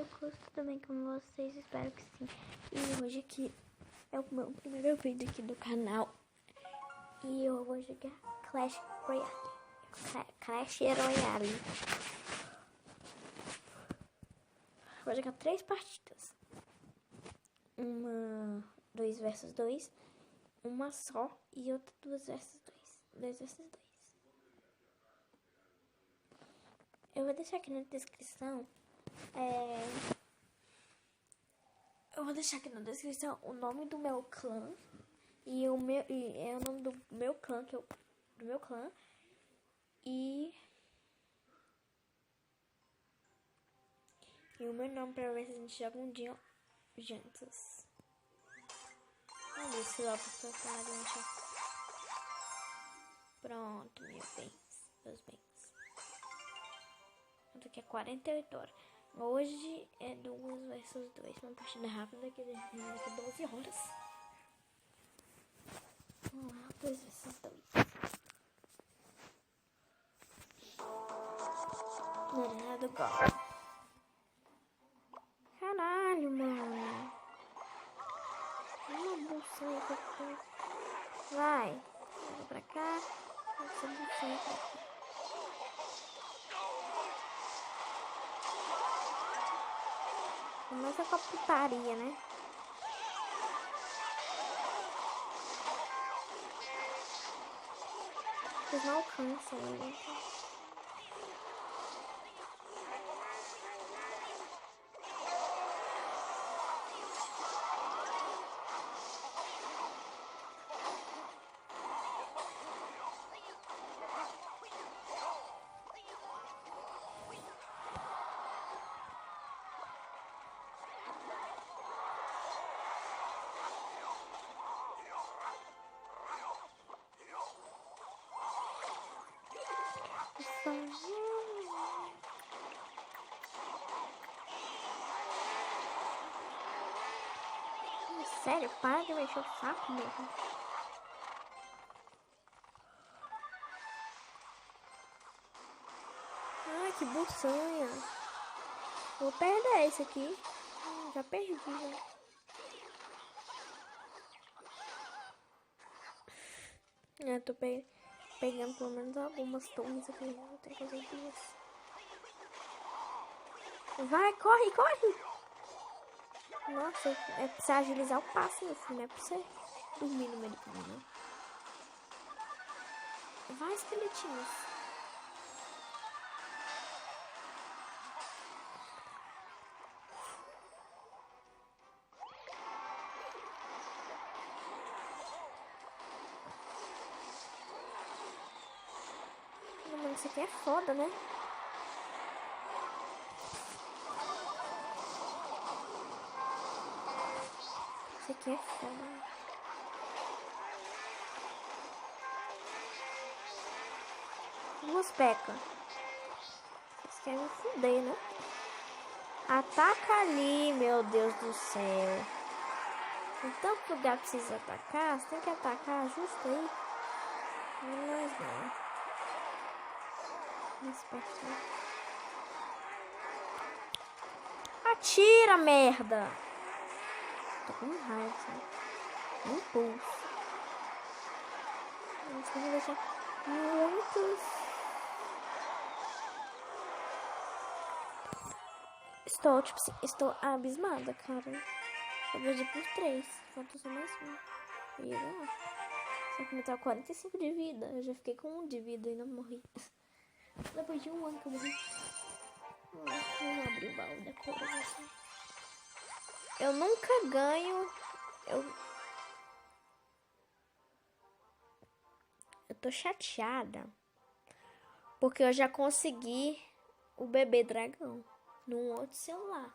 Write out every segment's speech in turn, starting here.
Marcos, tudo bem com vocês? Espero que sim. E hoje aqui é o meu primeiro vídeo aqui do canal. E eu vou jogar Clash Royale. Clash Royale. Vou jogar 3 partidas. Uma 2 versus 2. Uma só e outra 2 versus 2. 2 versus 2. Eu vou deixar aqui na descrição. Eu vou deixar aqui na descrição o nome do meu clã e o meu é o nome do meu clã, que é do meu clã, e o meu nome pra ver se a gente joga um dia juntos. Vamos ver se logo pra gente. Pronto, meus bens. Daqui a 48 horas. Hoje é 2 versus 2. Uma partida rápida que daqui a 12 horas. Vamos lá, 2 versus 2. Nada do gol. Caralho, mano. Uma bolsinha que eu tô. Vai pra cá. Essa bolsinha pra cá. Começa com a putaria, né? Vocês não alcançam ele. Sério, para de mexer o saco mesmo. Ai, que buçanha. Vou perder esse aqui. Já perdi, já. Eu tô pegando pelo menos algumas torres aqui. Vou ter que fazer 2. Vai, corre, corre! Nossa, é pra você agilizar o passo, meu filho. Não é pra você dormir no meio do caminho. Vai, esqueletinhos. Mano, isso aqui é foda, né? Isso aqui é foda. Duas pecas. Vocês querem me fuder, né? Ataca ali, meu Deus do céu. Em tanto lugar que precisa atacar, você tem que atacar justo aí. Mas não. Mais perto. Atira, merda! Tô com raiva, sabe? Impulso. Acho que eu vou deixar muitos. Estou abismada, cara. Eu perdi por 3. Falta só mais um. E eu acho. Só que me tá 45 de vida. Eu já fiquei com 1 de vida e não morri. Depois de 1 ano que eu morri. Vamos abrir o baú da coroa. Eu nunca ganho. Eu tô chateada. Porque eu já consegui o bebê dragão num outro celular.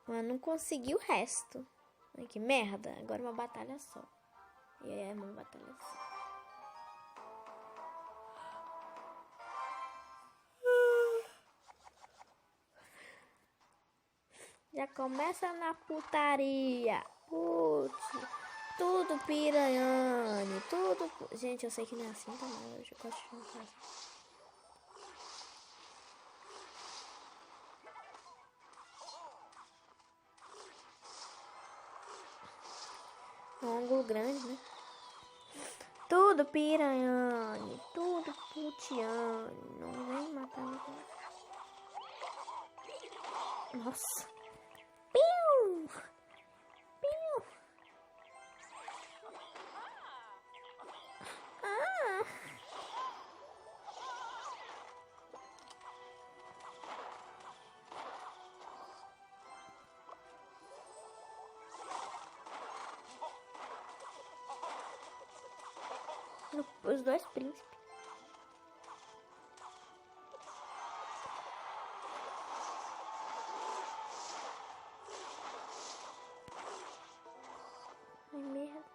Mas não consegui o resto. Ai, que merda. Agora uma batalha só. E aí é uma batalha só. Já começa na putaria. Putz. Tudo piranhane. Tudo. Gente, eu sei que não é assim também. Eu gosto de fazer. Um ângulo grande, né? Tudo piranhane, tudo putiane. Não vem matar ninguém. Nossa. Piu! Piu! Ah! Os dois príncipes. Ai, merda.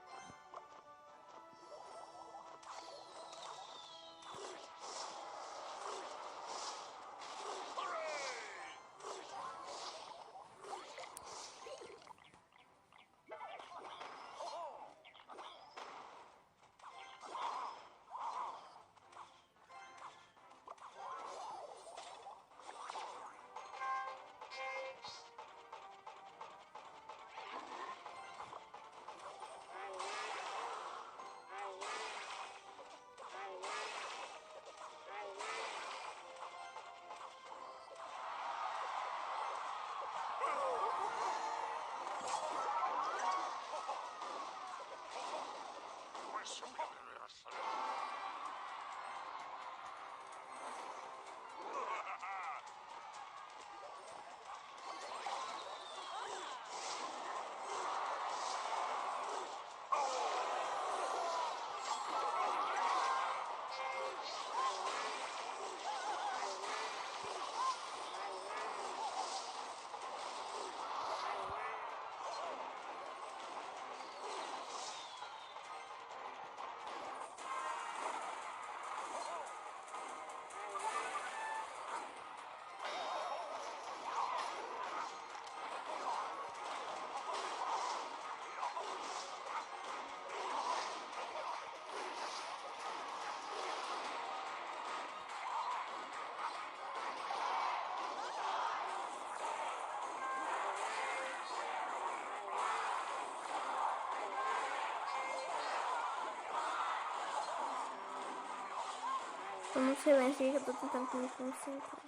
Tô no silêncio aí que eu tô tentando me concentrar.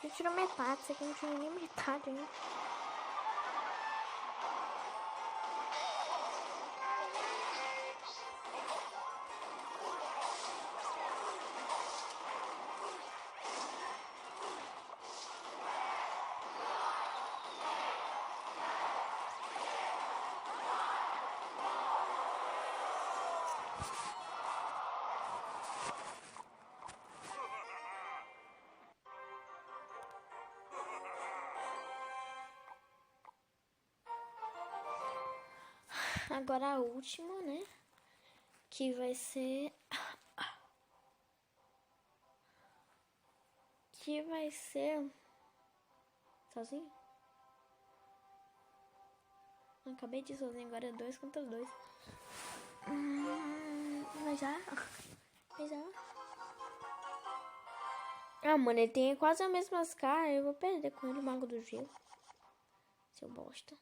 Eu tiro metade, isso aqui não tira nem metade ainda. Agora a última, né? Que vai ser... Que vai ser... Sozinho? Eu acabei de ir sozinho, agora é 2 contra 2. Mas já? Mas já? Ah, mano, ele tem quase as mesmas caras. Eu vou perder com ele, o Mago do Gelo. Seu bosta.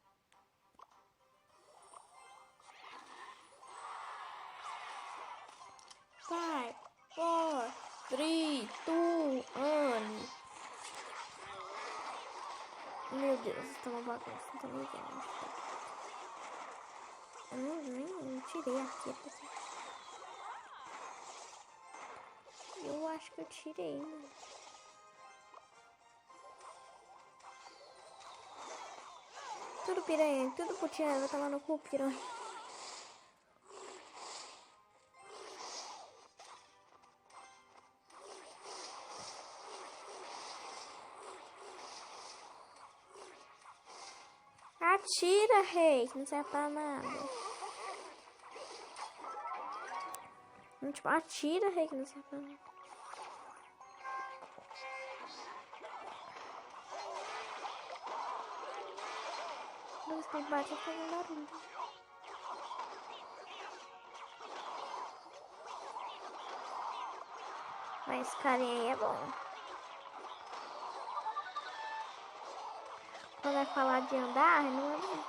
Five, 4, 3, 2, 1. Meu Deus, tá uma bagunça. Não tô nem vendo. Eu nem tirei a arqueira. Eu acho que eu tirei, mano. Tudo piranha, tudo putinha, vai tomar no cu, piranha. Atira, rei, que não serve pra nada. Tipo, atira, rei, que não serve pra nada. Toda vez que ele bate, ele faz um barulho. Mas esse carinha aí é bom. Quando vai falar de andar, não é bom.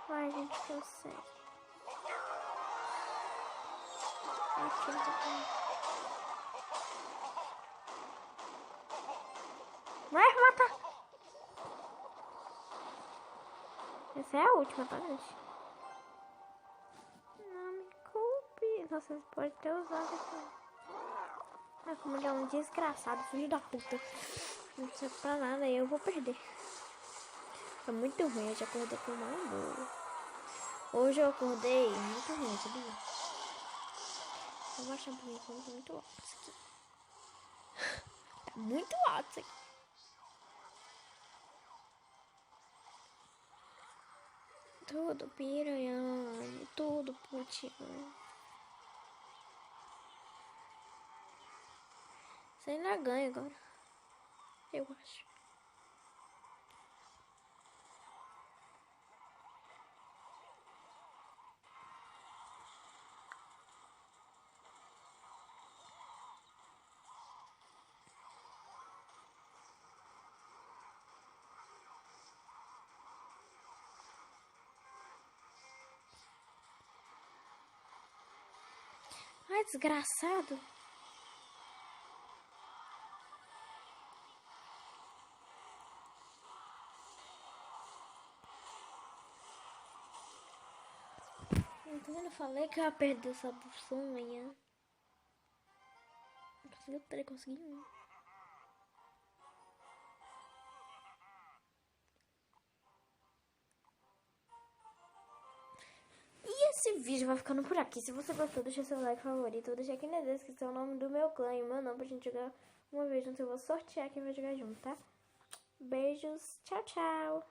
Ai, gente, consegue. Atira também. Vai matar! Essa é a última, tá, gente? Não me culpe. Nossa, você pode ter usado aqui. Ah, como ele é um desgraçado, filho da puta. Não serve pra nada e eu vou perder. Tá muito ruim, eu já acordei com uma boa. Hoje eu acordei muito ruim, sabia? Vou baixar um pouquinho, tá muito alto isso aqui. Tá muito alto isso aqui. Tudo piranha, tudo putinho. Você ainda ganha agora. Eu acho. Ai, desgraçado. Então eu falei que eu ia perder essa bução amanhã. Conseguiu 3, consegui 1. E esse vídeo vai ficando por aqui. Se você gostou, deixa seu like favorito. Vou deixar aqui na descrição o nome do meu clã e o meu nome pra gente jogar uma vez junto. Eu vou sortear quem vai jogar junto, tá? Beijos. Tchau, tchau.